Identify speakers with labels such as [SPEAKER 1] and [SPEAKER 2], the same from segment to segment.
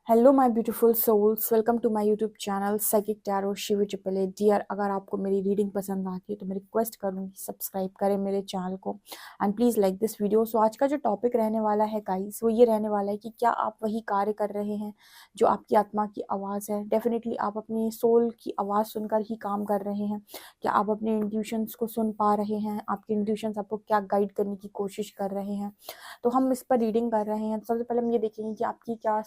[SPEAKER 1] Hello my beautiful souls, welcome to my YouTube channel psychic tarot Shivi triple A. Dear, अगर आपको मेरी reading पसंद आती है तो मैं रिक्वेस्ट करूंगी सब्सक्राइब करें मेरे चैनल को and please like this video. So आज का जो टॉपिक रहने वाला है गाइस, वो ये रहने वाला है कि क्या आप वही कार्य कर रहे हैं जो आपकी आत्मा की आवाज़ है। डेफिनेटली आप अपनी सोल की आवाज़ सुनकर ही काम कर रहे हैं। क्या आप अपने इंट्यूशंस को सुन पा रहे हैं? आपके इंट्यूशंस आपको क्या गाइड करने की कोशिश कर रहे हैं? तो हम इस पर रीडिंग कर रहे हैं। सबसे पहले हम ये देखेंगे कि आपकी क्या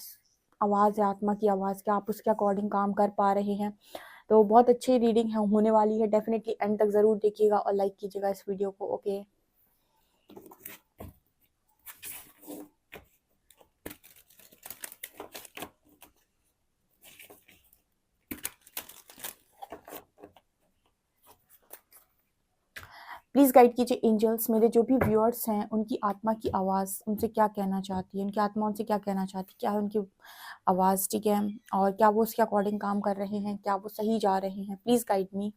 [SPEAKER 1] आवाज़ है, आत्मा की आवाज़, क्या आप उसके अकॉर्डिंग काम कर पा रहे हैं। तो बहुत अच्छी रीडिंग है, होने वाली है। डेफिनेटली एंड तक ज़रूर देखिएगा और लाइक कीजिएगा इस वीडियो को। ओके, प्लीज़ गाइड कीजिए एंजल्स, मेरे जो भी व्यूअर्स हैं उनकी आत्मा की आवाज़ उनसे क्या कहना चाहती है, उनकी आत्मा उनसे क्या कहना चाहती है, क्या है उनकी आवाज़, ठीक है। और क्या वो उसके अकॉर्डिंग काम कर रहे हैं, क्या वो सही जा रहे हैं। Please guide me.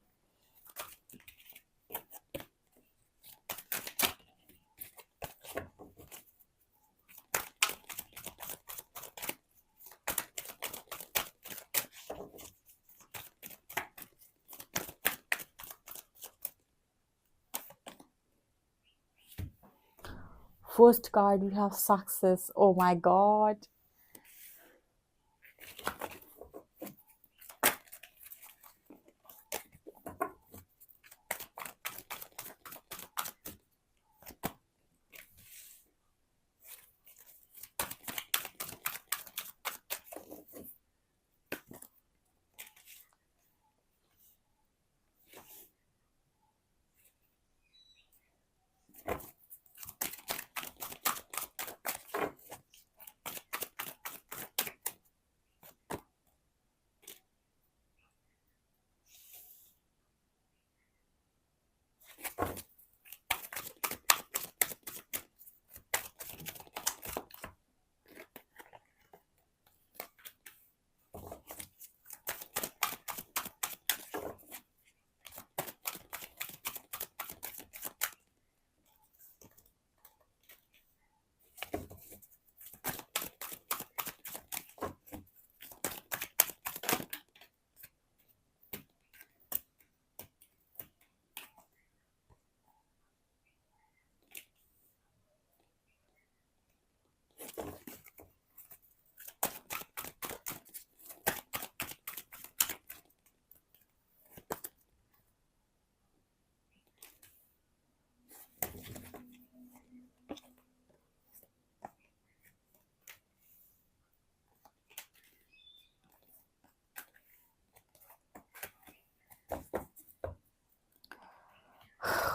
[SPEAKER 1] First card we have success. Oh my god,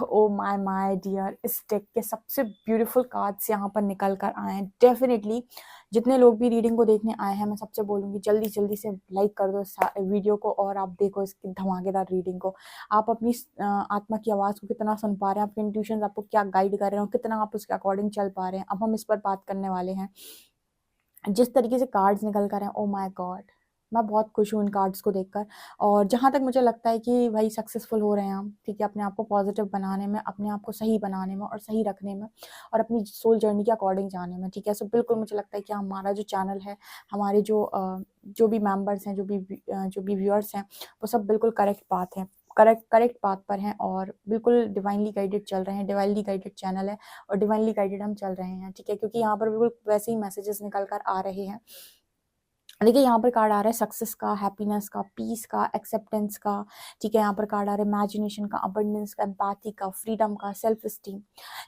[SPEAKER 1] oh my dear, इस डेक के सबसे ब्यूटीफुल कार्ड्स यहाँ पर निकल कर आए हैं। डेफिनेटली जितने लोग भी रीडिंग को देखने आए हैं, मैं सबसे बोलूँगी जल्दी जल्दी से लाइक कर दो इस वीडियो को और आप देखो इसकी धमाकेदार रीडिंग को। आप अपनी आत्मा की आवाज़ को कितना सुन पा रहे हैं, आपके इंट्यूशन आपको क्या गाइड कर रहे हो, कितना आप उसके अकॉर्डिंग चल पा रहे हैं। अब हम इस पर बात करने वाले हैं। जिस तरीके से कार्ड्स निकल कर हैं, ओ माय गॉड, मैं बहुत खुश हूँ इन कार्ड्स को देखकर। और जहाँ तक मुझे लगता है कि भाई सक्सेसफुल हो रहे हैं हम, ठीक है, अपने आप को पॉजिटिव बनाने में, अपने आप को सही बनाने में और सही रखने में और अपनी सोल जर्नी के अकॉर्डिंग जाने में, ठीक है। सो बिल्कुल मुझे लगता है कि हमारा जो चैनल है, हमारे जो भी मेंबर्स हैं, जो भी व्यूअर्स हैं, वो सब बिल्कुल करेक्ट बात है, करेक्ट बात पर हैं और बिल्कुल डिवाइनली गाइडेड चल रहे हैं। डिवाइनली गाइडेड चैनल है और डिवाइनली गाइडेड हम चल रहे हैं, ठीक है, क्योंकि यहाँ पर बिल्कुल वैसे ही मैसेजेस निकल कर आ रहे हैं। देखिए यहाँ पर कार्ड आ रहा है सक्सेस का, हैप्पीनेस का, पीस का, एक्सेप्टेंस का, ठीक है। यहाँ पर कार्ड आ रहा है इमेजिनेशन का, अबंडेंस का, एम्पैथी का, फ्रीडम का, सेल्फ एस्टीम,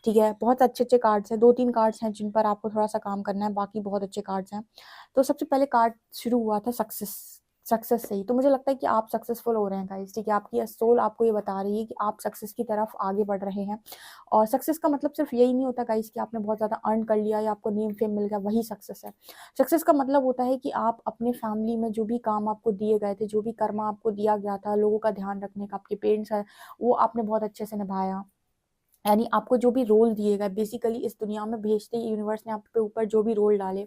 [SPEAKER 1] ठीक है। बहुत अच्छे अच्छे कार्ड्स हैं। 2-3 कार्ड्स हैं जिन पर आपको थोड़ा सा काम करना है, बाकी बहुत अच्छे कार्ड्स हैं। तो सबसे पहले कार्ड शुरू हुआ था सक्सेस से ही, तो मुझे लगता है कि आप सक्सेसफुल हो रहे हैं गाइस, ठीक है। आपकी सोल आपको ये बता रही है कि आप सक्सेस की तरफ आगे बढ़ रहे हैं। और सक्सेस का मतलब सिर्फ यही नहीं होता गाइस कि आपने बहुत ज़्यादा अर्न कर लिया या आपको नेम फेम मिल गया, वही सक्सेस है। सक्सेस का मतलब होता है कि आप अपने फैमिली में जो भी काम आपको दिए गए थे, जो भी कर्म आपको दिया गया था, लोगों का ध्यान रखने का, आपके पेरेंट्स है, वो आपने बहुत अच्छे से निभाया। यानी आपको जो भी रोल दिए गए, बेसिकली इस दुनिया में भेजते ही यूनिवर्स ने आपके ऊपर जो भी रोल डाले,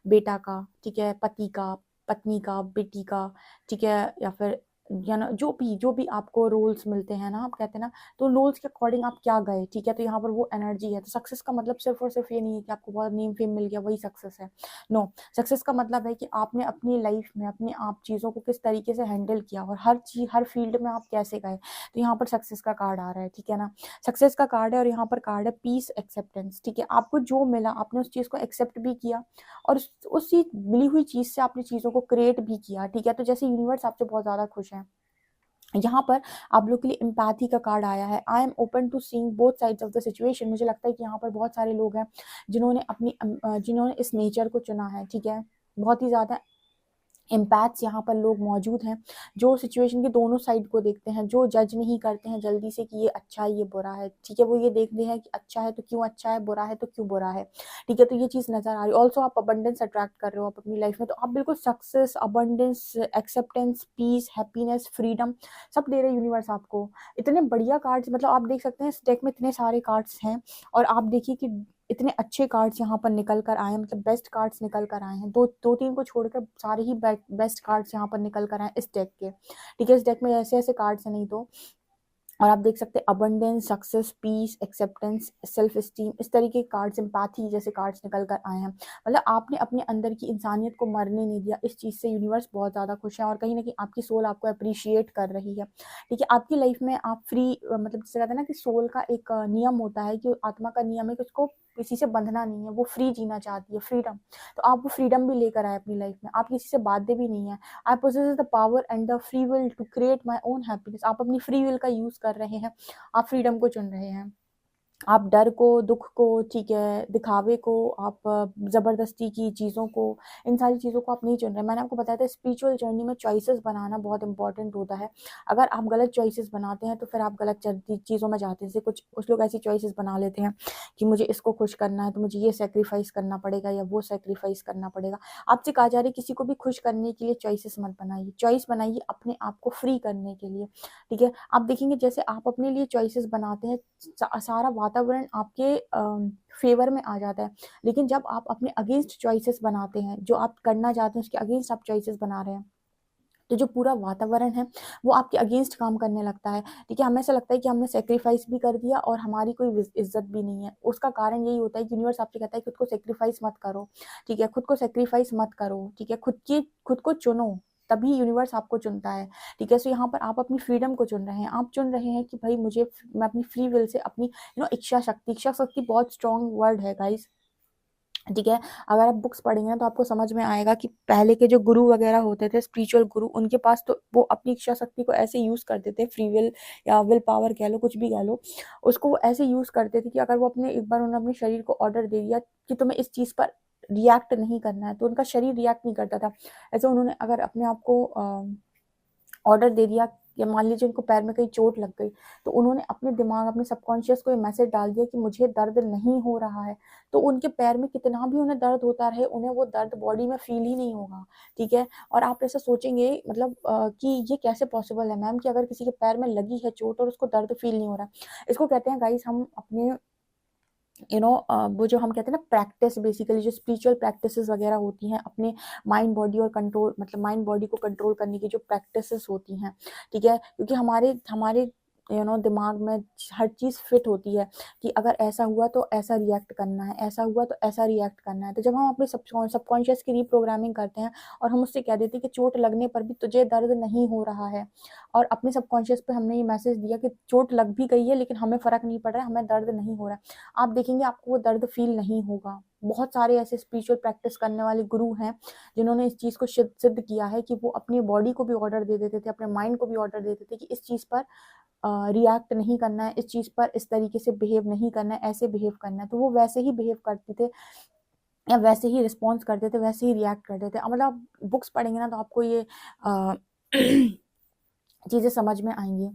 [SPEAKER 1] बेटा का, ठीक है, पति का, पत्नी का, बेटी का, ठीक है, या फिर या ना जो भी आपको रोल्स मिलते हैं ना, आप कहते हैं ना, तो रोल्स के अकॉर्डिंग आप क्या गए, ठीक है, तो यहाँ पर वो एनर्जी है। तो सक्सेस का मतलब सिर्फ और सिर्फ ये नहीं है कि आपको बहुत नेम फेम मिल गया वही सक्सेस है। नो, सक्सेस का मतलब है कि आपने अपनी लाइफ में अपने आप चीज़ों को किस तरीके से हैंडल किया और हर चीज हर फील्ड में आप कैसे गए। तो यहाँ पर सक्सेस का कार्ड आ रहा है, ठीक है ना, सक्सेस का कार्ड है। और यहाँ पर कार्ड है पीस एक्सेप्टेंस, ठीक है, आपको जो मिला आपने उस चीज़ को एक्सेप्ट भी किया और उस चीज मिली हुई चीज से आपने चीज़ों को क्रिएट भी किया, ठीक है। तो जैसे यूनिवर्स आपसे बहुत ज़्यादा खुश है। यहाँ पर आप लोग के लिए एम्पैथी का कार्ड आया है। I am open to seeing both sides of the situation. मुझे लगता है कि यहाँ पर बहुत सारे लोग हैं जिन्होंने इस नेचर को चुना है, ठीक है। बहुत ही ज़्यादा एम्पैथ्स यहाँ पर लोग मौजूद हैं जो सिचुएशन के दोनों साइड को देखते हैं, जो जज नहीं करते हैं जल्दी से कि ये अच्छा है ये बुरा है, ठीक है। वो ये देखते हैं कि अच्छा है तो क्यों अच्छा है, बुरा है तो क्यों बुरा है, ठीक है। तो ये चीज़ नजर आ रही है। ऑल्सो आप अबंडेंस अट्रैक्ट कर रहे हो आप अपनी लाइफ में, तो आप बिल्कुल success, abundance, acceptance, peace, happiness, freedom सब दे रहे यूनिवर्स आपको। इतने बढ़िया कार्ड्स, मतलब आप देख सकते हैं इस डेक में इतने सारे कार्ड्स हैं और आप देखिए कि इतने अच्छे कार्ड्स यहाँ पर निकल कर आए हैं, मतलब बेस्ट कार्ड्स निकल कर आए हैं। दो तीन को छोड़कर सारे ही बेस्ट कार्ड्स यहाँ पर निकल कर आए हैं इस डेक के, ठीक है। इस डेक में ऐसे ऐसे कार्ड्स हैं नहीं तो। और आप देख सकते हैं abundance, success, peace, acceptance, self esteem, इस तरीके के कार्ड्स, एम्पैथी जैसे कार्ड्स निकल कर आए हैं। मतलब आपने अपने अंदर की इंसानियत को मरने नहीं दिया। इस चीज़ से यूनिवर्स बहुत ज़्यादा खुश है और कहीं ना कहीं आपकी सोल आपको अप्रिशिएट कर रही है, ठीक है। आपकी लाइफ में आप फ्री, मतलब जैसे कहते हैं ना कि सोल का एक नियम होता है कि आत्मा का नियम है कि उसको किसी से बंधना नहीं है, वो फ्री जीना चाहती है, फ्रीडम। तो आप वो फ्रीडम भी लेकर आए अपनी लाइफ में, आप किसी से बाध्य भी नहीं है। I possess the power and the free will to create my own happiness. आप अपनी फ्री विल का यूज कर रहे हैं, आप फ्रीडम को चुन रहे हैं। आप डर को, दुख को, ठीक है, दिखावे को, आप जबरदस्ती की चीज़ों को, इन सारी चीज़ों को आप नहीं चुन रहे। मैंने आपको बताया था स्पिरिचुअल जर्नी में चॉइसेस बनाना बहुत इंपॉर्टेंट होता है। अगर आप गलत चॉइसेस बनाते हैं तो फिर आप गलत चीज़ों में जाते हैं। जैसे कुछ लोग ऐसी चॉइसेस बना लेते हैं कि मुझे इसको खुश करना है तो मुझे ये सेक्रीफाइस करना पड़ेगा या वो सेक्रीफाइस करना पड़ेगा। आपसे कहा जा रहा है किसी को भी खुश करने के लिए चॉइसेस मत बनाइए, चॉइस बनाइए अपने आप को फ्री करने के लिए, ठीक है। आप देखेंगे जैसे आप अपने लिए चॉइसेस बनाते हैं सारा वातावरण आपके फेवर में आ जाता है। लेकिन जब आप अपने अगेंस्ट चॉइसेस बनाते हैं, जो आप करना चाहते हैं उसके अगेंस्ट आप चॉइसेस बना रहे हैं, तो जो पूरा वातावरण है वो आपके अगेंस्ट काम करने लगता है, ठीक है। हमें ऐसा लगता है कि हमने सेक्रीफाइस भी कर दिया और हमारी कोई इज्जत भी नहीं है। उसका कारण यही होता है कि यूनिवर्स आपसे कहता है खुद को सेक्रीफाइस मत करो, ठीक है, खुद को सेक्रीफाइस मत करो, ठीक है, खुद को चुनो, तभी यूनिवर्स आपको चुनता है, ठीक है। सो यहाँ पर आप अपनी फ्रीडम को चुन रहे हैं, आप चुन रहे हैं कि भाई मैं अपनी फ्री विल से अपनी इच्छा शक्ति बहुत स्ट्रॉन्ग वर्ड है गाइस, ठीक है। अगर आप बुक्स पढ़ेंगे ना तो आपको समझ में आएगा कि पहले के जो गुरु वगैरह होते थे, स्पिरिचुअल गुरु, उनके पास तो वो अपनी इच्छा शक्ति को ऐसे यूज करते थे, फ्री विल या विल पावर कह लो, कुछ भी कह लो, उसको वो ऐसे यूज करते थे कि अगर वो एक बार उन्होंने अपने शरीर को ऑर्डर दे दिया कि तुम्हें इस चीज पर रिएक्ट नहीं करना है, तो उनका शरीर रिएक्ट नहीं करता था। ऐसे उन्होंने अगर अपने आप को ऑर्डर दे दिया या मान लीजिए उनको पैर में कहीं चोट लग गई, तो उन्होंने अपने दिमाग, अपने सबकॉन्शियस को ये मैसेज डाल दिया कि मुझे दर्द नहीं हो रहा है, तो उनके पैर में कितना भी उन्हें दर्द होता रहे, उन्हें वो दर्द बॉडी में फील ही नहीं होगा, ठीक है। और आप ऐसा सोचेंगे मतलब कि ये कैसे पॉसिबल है मैम कि अगर किसी के पैर में लगी है चोट और उसको दर्द फील नहीं हो रहा है। इसको कहते हैं गाइस हम अपने वो जो हम कहते हैं ना प्रैक्टिस, बेसिकली जो स्पिरिचुअल प्रैक्टिसेस वगैरह होती हैं अपने माइंड बॉडी और कंट्रोल, मतलब माइंड बॉडी को कंट्रोल करने की जो प्रैक्टिसेस होती हैं, ठीक है, क्योंकि हमारे हमारे दिमाग में हर चीज़ फिट होती है कि अगर ऐसा हुआ तो ऐसा रिएक्ट करना है, ऐसा हुआ तो ऐसा रिएक्ट करना है। तो जब हम अपने सबकॉन्शियस की रीप्रोग्रामिंग करते हैं और हम उससे कह देते हैं कि चोट लगने पर भी तुझे दर्द नहीं हो रहा है, और अपने सबकॉन्शियस पे हमने ये मैसेज दिया कि चोट लग भी गई है लेकिन हमें फर्क नहीं पड़ रहा है, हमें दर्द नहीं हो रहा है, आप देखेंगे आपको वो दर्द फील नहीं होगा। बहुत सारे ऐसे स्पिरिचुअल प्रैक्टिस करने वाले गुरु हैं जिन्होंने इस चीज़ को सिद्ध किया है कि वो अपनी बॉडी को भी ऑर्डर दे देते थे, अपने माइंड को भी ऑर्डर देते थे कि इस चीज़ पर रिएक्ट नहीं करना है, इस चीज़ पर इस तरीके से बिहेव नहीं करना है, ऐसे बिहेव करना है। तो वो वैसे ही बिहेव करते थे या वैसे ही रिस्पॉन्स करते थे, वैसे ही रिएक्ट करते थे। मतलब आप बुक्स पढ़ेंगे ना तो आपको ये चीज़ें समझ में आएंगी,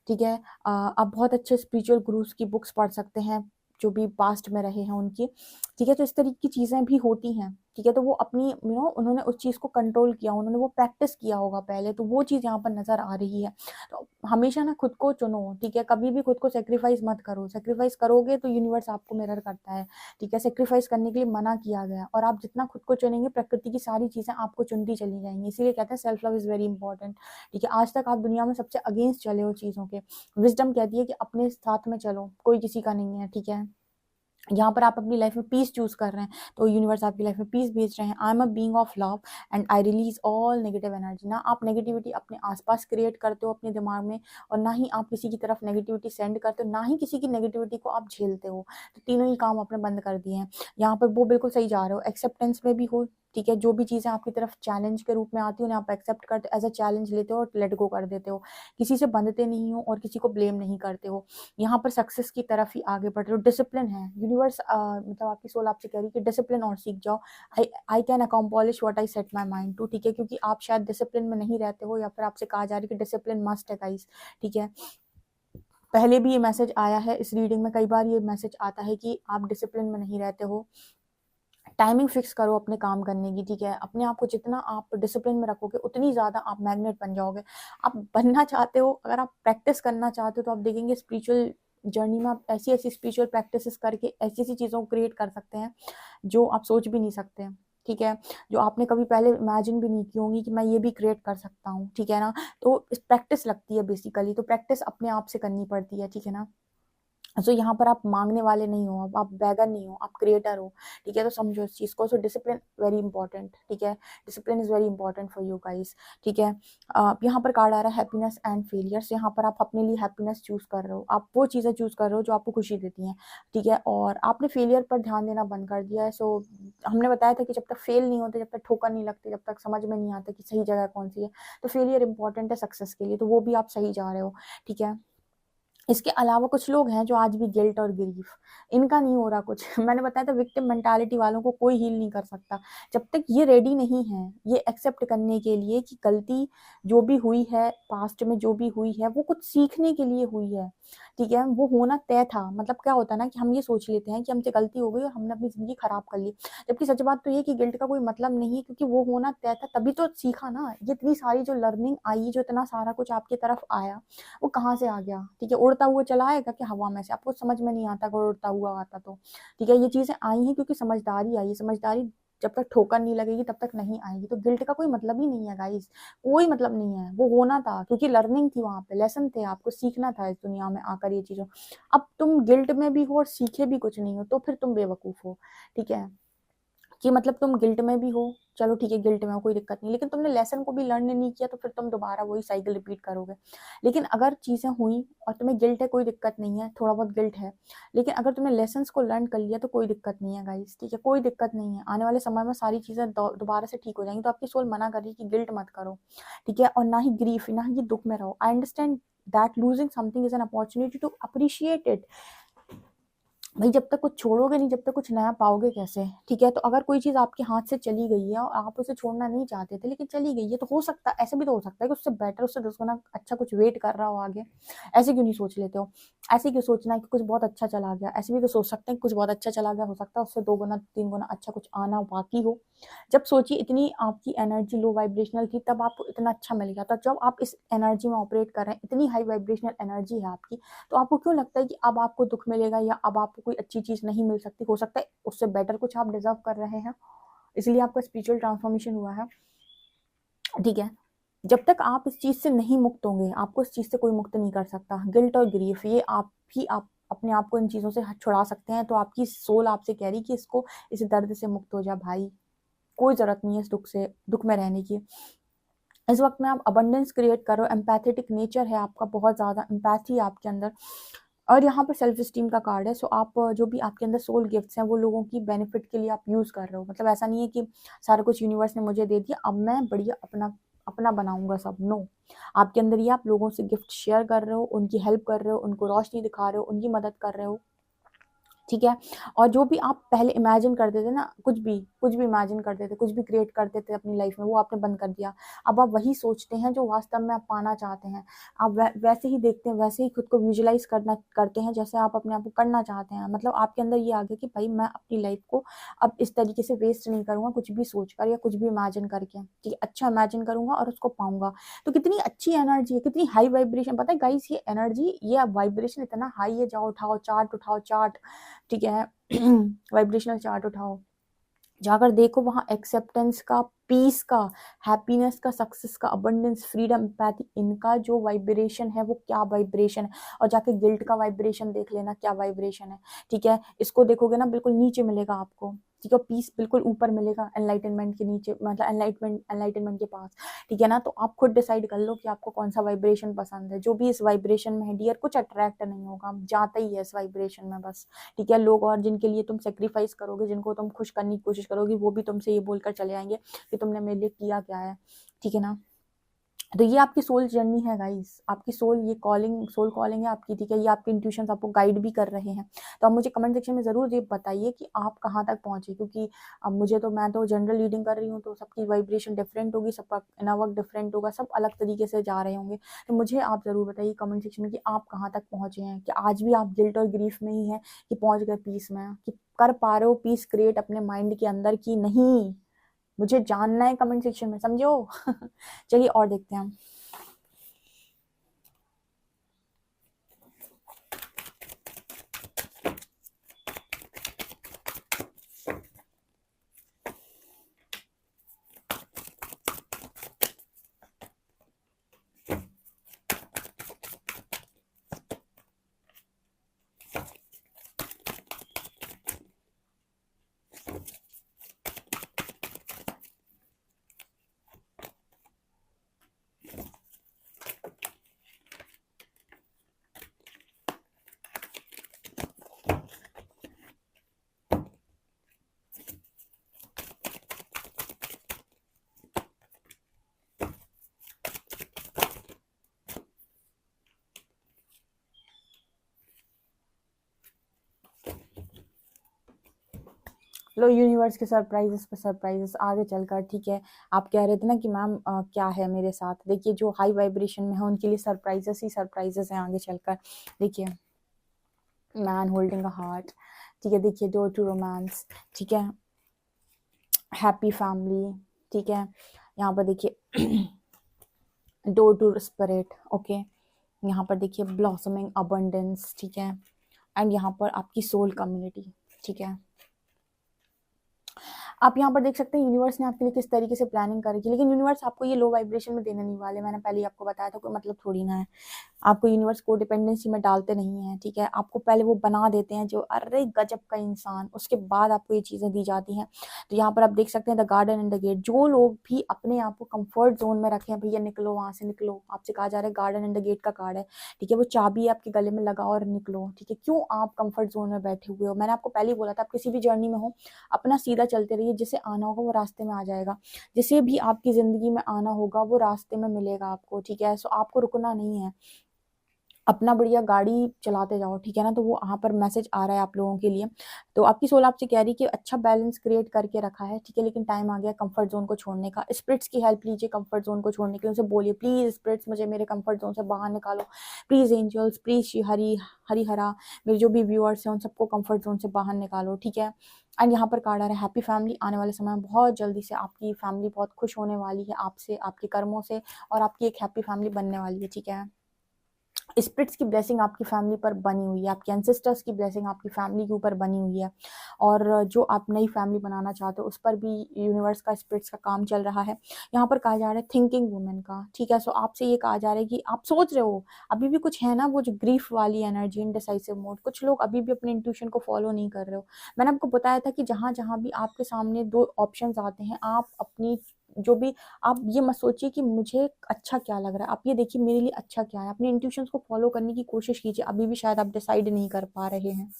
[SPEAKER 1] ठीक है। आप बहुत अच्छे स्पिरिचुअल गुरुज की बुक्स पढ़ सकते हैं जो भी पास्ट में रहे हैं उनकी, ठीक है। तो इस तरीके की चीज़ें भी होती हैं, ठीक है, तो वो अपनी उन्होंने उस चीज़ को कंट्रोल किया, उन्होंने वो प्रैक्टिस किया होगा पहले, तो वो चीज़ यहाँ पर नज़र आ रही है। तो हमेशा ना खुद को चुनो, ठीक है, कभी भी खुद को सैक्रिफाइस मत करो, सैक्रिफाइस करोगे तो यूनिवर्स आपको मिरर करता है, ठीक है, सैक्रिफाइस करने के लिए मना किया गया, और आप जितना खुद को चुनेंगे प्रकृति की सारी चीज़ें आपको चुनती चली जाएंगी, इसीलिए कहते हैं self love is very important, ठीक है। आज तक आप दुनिया में सबसे अगेंस्ट चले हो चीज़ों के, विजडम कहती है कि अपने साथ में चलो, कोई किसी का नहीं है, ठीक है। यहाँ पर आप अपनी लाइफ में पीस चूज कर रहे हैं, तो यूनिवर्स आपकी लाइफ में पीस भेज रहे हैं। I am a being of love and I release all negative energy. ना आप नेगेटिविटी अपने आसपास क्रिएट करते हो अपने दिमाग में, और ना ही आप किसी की तरफ नेगेटिविटी सेंड करते हो, ना ही किसी की नेगेटिविटी को आप झेलते हो। तो तीनों ही काम आपने बंद कर दिए हैं। यहाँ पर वो बिल्कुल सही जा रहे हो, एक्सेप्टेंस में भी हो, ठीक है। जो भी चीज़ें आपकी तरफ चैलेंज के रूप में आती है उन्हें आप एक्सेप्ट करते हो, एज अ चैलेंज लेते हो और लेट गो कर देते हो। किसी से बंधते नहीं हो और किसी को ब्लेम नहीं करते हो। यहाँ पर सक्सेस की तरफ ही आगे बढ़ रहे हो। डिसिप्लिन है, यूनिवर्स मतलब आपकी सोल आपसे कह रही है कि डिसिप्लिन और सीख जाओ। I can accomplish what I set my mind to, ठीक है, क्योंकि आप शायद डिसिप्लिन में नहीं रहते हो, या फिर आपसे कहा जा रहा है कि डिसिप्लिन मस्ट है गाइस, ठीक है। पहले भी ये मैसेज आया है इस रीडिंग में, कई बार ये मैसेज आता है कि आप डिसिप्लिन में नहीं रहते हो। टाइमिंग फिक्स करो अपने काम करने की, ठीक है। अपने आप को जितना आप डिसिप्लिन में रखोगे उतनी ज़्यादा आप मैग्नेट बन जाओगे। आप बनना चाहते हो, अगर आप प्रैक्टिस करना चाहते हो, तो आप देखेंगे स्पिरिचुअल जर्नी में आप ऐसी ऐसी स्पिरिचुअल प्रैक्टिसेस करके ऐसी ऐसी चीज़ों को क्रिएट कर सकते हैं जो आप सोच भी नहीं सकते हैं, ठीक है। जो आपने कभी पहले इमेजिन भी नहीं की होंगी कि मैं ये भी क्रिएट कर सकता हूँ, ठीक है ना। तो इस प्रैक्टिस लगती है बेसिकली, तो प्रैक्टिस अपने आप से करनी पड़ती है, ठीक है ना। सो यहाँ पर आप मांगने वाले नहीं हो, अब आप बैगर नहीं हो, आप क्रिएटर हो, ठीक है। तो समझो इस चीज़ को। सो डिसिप्लिन वेरी इंपॉर्टेंट, ठीक है। Discipline is very important for you guys, ठीक है। यहाँ पर कार्ड आ रहा है हैप्पीनेस एंड फेलियर्स। यहाँ पर आप अपने लिए हैप्पीनेस चूज कर रहे हो, आप वो चीज़ें चूज कर रहे हो जो आपको खुशी देती हैं, ठीक है। और आपने फेलियर पर ध्यान देना बंद कर दिया है। सो हमने बताया था कि जब तक फेल नहीं होते, जब तक ठोकर नहीं लगती, जब तक समझ में नहीं आता कि सही जगह कौन सी है, तो फेलियर इंपॉर्टेंट है सक्सेस के लिए, तो वो भी आप सही जा रहे हो, ठीक है। इसके अलावा कुछ लोग हैं जो आज भी गिल्ट और ग्रीफ, इनका नहीं हो रहा कुछ। मैंने बताया था विक्टिम मेंटालिटी वालों को कोई हील नहीं कर सकता जब तक ये रेडी नहीं है ये एक्सेप्ट करने के लिए कि गलती जो भी हुई है पास्ट में, जो भी हुई है वो कुछ सीखने के लिए हुई है, ठीक है। वो होना तय था। मतलब क्या होता है ना कि हम ये सोच लेते हैं कि हमसे गलती हो गई और हमने अपनी जिंदगी खराब कर ली, जबकि सच बात तो ये कि गिल्ट का कोई मतलब नहीं है, क्योंकि वो होना तय था तभी तो सीखा ना। ये इतनी सारी जो लर्निंग आई, जो इतना सारा कुछ आपकी तरफ आया, वो कहाँ से आ गया, ठीक है। उड़ता हुआ चला आएगा कि हवा में से, आपको समझ में नहीं आता अगर उड़ता हुआ आता तो, ठीक है। ये चीजें आई हैं क्योंकि समझदारी आई है। समझदारी जब तक ठोकर नहीं लगेगी तब तक नहीं आएगी। तो गिल्ट का कोई मतलब ही नहीं है गाइस, कोई मतलब नहीं है। वो होना था क्योंकि लर्निंग थी, वहां पे लेसन थे, आपको सीखना था इस दुनिया में आकर ये चीजों। अब तुम गिल्ट में भी हो और सीखे भी कुछ नहीं हो, तो फिर तुम बेवकूफ हो, ठीक है। कि मतलब तुम गिल्ट में भी हो, चलो ठीक है गिल्ट में हो कोई दिक्कत नहीं, लेकिन तुमने लेसन को भी लर्न नहीं किया, तो फिर तुम दोबारा वही साइकिल रिपीट करोगे। लेकिन अगर चीजें हुई और तुम्हें गिल्ट है, कोई दिक्कत नहीं है, थोड़ा बहुत गिल्ट है, लेकिन अगर तुमने लेसन को लर्न कर लिया तो कोई दिक्कत नहीं है गाइस, ठीक है। कोई दिक्कत नहीं है, आने वाले समय में सारी चीजें दोबारा से ठीक हो जाएंगी। तो आपकी सोल मना कर रही है कि गिल्ट मत करो, ठीक है, और ना ही ग्रीफ, ना ही दुख में रहो। I understand that losing something is an opportunity to appreciate it. भाई जब तक कुछ छोड़ोगे नहीं, जब तक कुछ नया पाओगे कैसे, ठीक है। तो अगर कोई चीज आपके हाथ से चली गई है और आप उसे छोड़ना नहीं चाहते थे लेकिन चली गई है, तो हो सकता है, ऐसे भी तो हो सकता है कि उससे बेटर, उससे 10 गुना अच्छा कुछ वेट कर रहा हो आगे। ऐसे क्यों नहीं सोच लेते हो? ऐसे क्यों सोचना है कि कुछ बहुत अच्छा चला गया? ऐसे भी तो सोच सकते हैं कि कुछ बहुत अच्छा चला गया, हो सकता है उससे 2 गुना 3 गुना अच्छा कुछ आना बाकी हो। जब सोचिए इतनी आपकी एनर्जी लो वाइब्रेशनल थी, तब आपको इतना अच्छा मिल गया था। जब आप इस एनर्जी में ऑपरेट कर रहे हैं, इतनी हाई वाइब्रेशनल एनर्जी है आपकी, तो आपको क्यों लगता है कि अब आपको दुख मिलेगा या अब आपको कोई अच्छी चीज नहीं मिल सकती? हो सकता है उससे बेटर कुछ आप डिजर्व कर रहे हैं, इसलिए आपका स्पिरिचुअल ट्रांसफॉर्मेशन हुआ है, ठीक है। जब तक आप इस चीज से नहीं मुक्त होंगे, आपको इस चीज से कोई मुक्त नहीं कर सकता। गिल्ट और ग्रीफ, ये आप ही आप अपने आप को इन चीजों से छुड़ा सकते हैं। तो आपकी सोल आपसे कह रही कि इसको, इस दर्द से मुक्त हो जा भाई, कोई जरूरत नहीं है इस दुख से, दुख में रहने की। इस वक्त में आप अबंडेंस क्रिएट करो, एम्पैथेटिक नेचर है आपका, बहुत ज्यादा एम्पैथी है आपके अंदर। और यहाँ पर सेल्फ स्टीम का कार्ड है। सो आप जो भी आपके अंदर सोल गिफ्ट्स हैं वो लोगों की बेनिफिट के लिए आप यूज कर रहे हो। मतलब ऐसा नहीं है कि सारा कुछ यूनिवर्स ने मुझे दे दिया, अब मैं बढ़िया अपना अपना बनाऊंगा सब। नो, आपके अंदर ये आप लोगों से गिफ्ट शेयर कर रहे हो, उनकी हेल्प कर रहे हो, उनको रोशनी दिखा रहे हो, उनकी मदद कर रहे हो, ठीक है। और जो भी आप पहले इमेजिन करते थे ना, कुछ भी इमेजिन करते थे, कुछ भी क्रिएट करते थे अपनी लाइफ में, वो आपने बंद कर दिया। अब आप वही सोचते हैं जो वास्तव में आप पाना चाहते हैं। आप वैसे ही देखते हैं, वैसे ही खुद को विजुअलाइज करते हैं जैसे आप अपने आप को करना चाहते हैं। मतलब आपके अंदर ये आ गया कि भाई मैं अपनी लाइफ को अब इस तरीके से वेस्ट नहीं करूंगा, कुछ भी सोच कर या कुछ भी इमेजिन करके, ठीक है, अच्छा इमेजिन करूंगा और उसको पाऊंगा। तो कितनी अच्छी एनर्जी है, कितनी हाई वाइब्रेशन, पता है गाइस, ये एनर्जी, ये वाइब्रेशन इतना हाई है। जाओ उठाओ चार्ट, उठाओ चार्ट, ठीक है, वाइब्रेशनल चार्ट उठाओ, जाकर देखो वहां एक्सेप्टेंस का, पीस का, हैप्पीनेस का, सक्सेस का, अबंडेंस, फ्रीडम, एम्पैथी, इनका जो वाइब्रेशन है वो क्या वाइब्रेशन है। और जाके गिल्ट का वाइब्रेशन देख लेना क्या वाइब्रेशन है, ठीक है। इसको देखोगे ना बिल्कुल नीचे मिलेगा आपको, ठीक है। पीस बिल्कुल ऊपर मिलेगा, एनलाइटनमेंट के नीचे, मतलब एनलाइटनमेंट के पास, ठीक है ना। तो आप खुद डिसाइड कर लो कि आपको कौन सा वाइब्रेशन पसंद है। जो भी इस वाइब्रेशन में है डियर, कुछ अट्रैक्ट नहीं होगा, जाता ही है इस वाइब्रेशन में बस, ठीक है। लोग और जिनके लिए तुम सेक्रीफाइस करोगे, जिनको तुम खुश करने की कोशिश करोगे, वो भी तुमसे ये बोलकर चले आएंगे कि तुमने मेरे लिए किया क्या है, ठीक है ना। तो ये आपकी सोल जर्नी है गाइस, आपकी सोल, ये कॉलिंग, सोल कॉलिंग है आपकी, ठीक है। ये आपके इंट्यूशंस आपको गाइड भी कर रहे हैं। तो आप मुझे कमेंट सेक्शन में जरूर ये बताइए कि आप कहाँ तक पहुंचे, क्योंकि अब मुझे तो, मैं तो जनरल रीडिंग कर रही हूँ, तो सबकी वाइब्रेशन डिफरेंट होगी, सबका इनर वर्क डिफरेंट होगा, सब अलग तरीके से जा रहे होंगे। तो मुझे आप जरूर बताइए कमेंट सेक्शन में कि आप कहाँ तक पहुंचे हैं, कि आज भी आप गिल्ट और ग्रीफ में ही हैं, कि पहुंच गए पीस में, कि कर पा रहे हो पीस क्रिएट अपने माइंड के अंदर की नहीं। मुझे जानना है कमेंट सेक्शन में, समझो। चलिए और देखते हैं हम। लो यूनिवर्स के सरप्राइजेस पे सरप्राइजेस आगे चलकर, ठीक है। आप कह रहे थे ना कि मैम क्या है मेरे साथ, देखिए जो हाई वाइब्रेशन में है उनके लिए सरप्राइजेस ही सरप्राइजेस हैं आगे चलकर। देखिए मैन होल्डिंग अ हार्ट, ठीक है। देखिए डोर टू रोमांस, ठीक है। हैप्पी फैमिली, ठीक है। यहाँ पर देखिए डोर टू स्पिरिट, ओके। यहाँ पर देखिए ब्लॉसमिंग अबंडेंस, ठीक है। एंड यहाँ पर आपकी सोल कम्युनिटी, ठीक है। आप यहाँ पर देख सकते हैं यूनिवर्स ने आपके लिए किस तरीके से प्लानिंग करी थी, लेकिन यूनिवर्स आपको ये लो वाइब्रेशन में देने नहीं वाले। मैंने पहले ही आपको बताया था, कोई मतलब थोड़ी ना है। आपको यूनिवर्स को डिपेंडेंसी में डालते नहीं है, ठीक है। आपको पहले वो बना देते हैं जो अरे गजब का इंसान, उसके बाद आपको ये चीजें दी जाती हैं। तो यहाँ पर आप देख सकते हैं the garden and the gate. जो लोग भी अपने आप को कंफर्ट जोन में रखे हैं, भैया निकलो वहां से, निकलो, आपसे कहा जा रहा है गार्डन एंड द गेट का कार्ड है, ठीक है। वो चाबी आपके गले में लगाओ और निकलो, ठीक है। क्यों आप कंफर्ट जोन में बैठे हुए हो? मैंने आपको पहले ही बोला था, आप किसी भी जर्नी में हो अपना सीधा चलते रहिए, जिसे आना होगा वो रास्ते में आ जाएगा। जिसे भी आपकी जिंदगी में आना होगा वो रास्ते में मिलेगा आपको, ठीक है। सो आपको रुकना नहीं है, अपना बढ़िया गाड़ी चलाते जाओ, ठीक है ना। तो वो वहाँ पर मैसेज आ रहा है आप लोगों के लिए। तो आपकी सोल आपसे कह रही है कि अच्छा बैलेंस क्रिएट करके रखा है, ठीक है, लेकिन टाइम आ गया कंफर्ट जोन को छोड़ने का। स्पिरिट्स की हेल्प लीजिए कंफर्ट जोन को छोड़ने के लिए, उनसे बोलिए प्लीज स्पिरिट्स मुझे मेरे कंफर्ट जोन से बाहर निकालो, प्लीज एंजल्स, प्लीज हरी हरा, मेरे जो भी व्यूअर्स हैं उन सबको कंफर्ट जोन से बाहर निकालो, ठीक है। एंड यहाँ पर कार्ड आ रहा है हैप्पी फैमिली। आने वाले समय में बहुत जल्दी से आपकी फैमिली बहुत खुश होने वाली है आपसे, आपके कर्मों से, और आपकी एक हैप्पी फैमिली बनने वाली है, ठीक है। स्पिरिट्स की ब्लेसिंग आपकी फैमिली पर बनी हुई है, आपके एंसेस्टर्स की ब्लेसिंग आपकी फैमिली के ऊपर बनी हुई है। और जो आप नई फैमिली बनाना चाहते हो उस पर भी यूनिवर्स का, स्पिरिट्स का काम चल रहा है। यहाँ पर कहा जा रहा है थिंकिंग वुमेन का, ठीक है। सो आपसे ये कहा जा रहा है कि आप सोच रहे हो, अभी भी कुछ है ना वो जो ग्रीफ वाली एनर्जी, इनडिसाइसिव मोड, कुछ लोग अभी भी अपने इंट्यूशन को फॉलो नहीं कर रहे हो। मैंने आपको बताया था कि जहां जहां भी आपके सामने दो ऑप्शंस आते हैं, आप अपनी जो भी, आप ये मत सोचिए कि मुझे अच्छा क्या लग रहा है, आप ये देखिए मेरे लिए अच्छा क्या है। अपने इंट्यूशंस को फॉलो करने की कोशिश कीजिए, अभी भी शायद आप डिसाइड नहीं कर पा रहे हैं।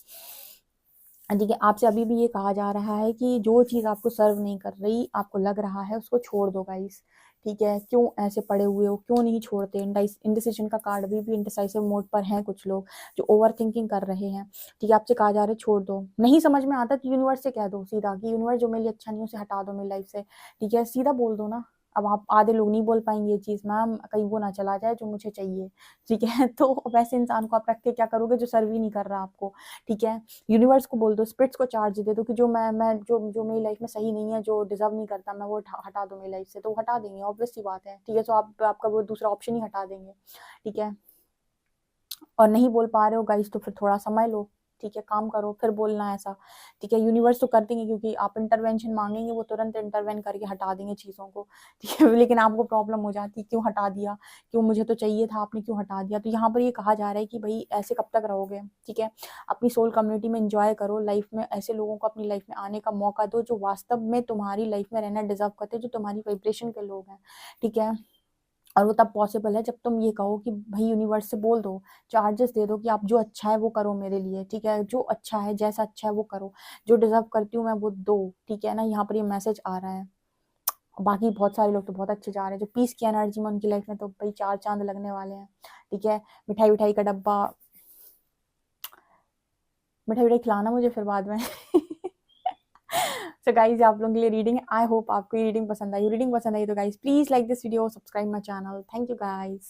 [SPEAKER 1] ठीक है, आपसे अभी भी ये कहा जा रहा है कि जो चीज़ आपको सर्व नहीं कर रही, आपको लग रहा है, उसको छोड़ दो गाइस। ठीक है, क्यों ऐसे पड़े हुए हो, क्यों नहीं छोड़ते? इंडिसिजन का कार्ड अभी भी इंडिसाइसिव मोड पर हैं कुछ लोग जो ओवर थिंकिंग कर रहे हैं। ठीक है, आपसे कहा जा रहा है छोड़ दो। नहीं समझ में आता तो यूनिवर्स से कह दो सीधा कि यूनिवर्स जो मेरे लिए अच्छा नहीं है उसे हटा दो मेरी लाइफ से। ठीक है, सीधा बोल दो ना। अब आप आधे लोग नहीं बोल पाएंगे ये चीज़, मैम कहीं वो ना चला जाए जो मुझे चाहिए। ठीक है तो वैसे इंसान को आप रख के क्या करोगे जो सर्व ही नहीं कर रहा आपको। ठीक है, यूनिवर्स को बोल दो, स्पिरिट्स को चार्ज दे दो कि जो मैं जो मेरी लाइफ में सही नहीं है, जो डिजर्व नहीं करता, मैं वो हटा दो मेरी लाइफ से। तो वो हटा देंगे, ऑब्वियस सी बात है। ठीक है, तो आपका वो दूसरा ऑप्शन ही हटा देंगे। ठीक है, और नहीं बोल पा रहे हो गाइस तो फिर थोड़ा समय लो। ठीक है, काम करो फिर बोलना ऐसा। ठीक है, यूनिवर्स तो कर देंगे क्योंकि आप इंटरवेंशन मांगेंगे वो तुरंत इंटरवेन करके हटा देंगे चीज़ों को। ठीक है, लेकिन आपको प्रॉब्लम हो जाती है, क्यों हटा दिया, क्यों, मुझे तो चाहिए था, आपने क्यों हटा दिया? तो यहाँ पर ये कहा जा रहा है कि भाई ऐसे कब तक रहोगे। ठीक है, अपनी सोल कम्युनिटी में इंजॉय करो, लाइफ में ऐसे लोगों को अपनी लाइफ में आने का मौका दो जो वास्तव में तुम्हारी लाइफ में रहना डिजर्व करते हैं, जो तुम्हारी वाइब्रेशन के लोग हैं। ठीक है, और वो तब पॉसिबल है जब तुम ये कहो कि भाई यूनिवर्स से बोल दो, चार्जेस दे दो कि आप जो अच्छा है वो करो मेरे लिए। ठीक है, जो अच्छा है, जैसा अच्छा है वो करो, जो डिजर्व करती हूँ मैं वो दो। ठीक है ना, यहाँ पर ये मैसेज आ रहा है। बाकी बहुत सारे लोग तो बहुत अच्छे जा रहे हैं, जो पीस की एनर्जी में उनकी लाइफ में तो भाई 4 चांद लगने वाले हैं। ठीक है, मिठाई विठाई का डब्बा, मिठाई विठाई खिलाना मुझे फिर बाद में सो गाइज आप लोगों के लिए रीडिंग, आई होप आपको ये रीडिंग पसंद आई। रीडिंग पसंद आई तो guys please like this video, subscribe my channel. Thank you guys.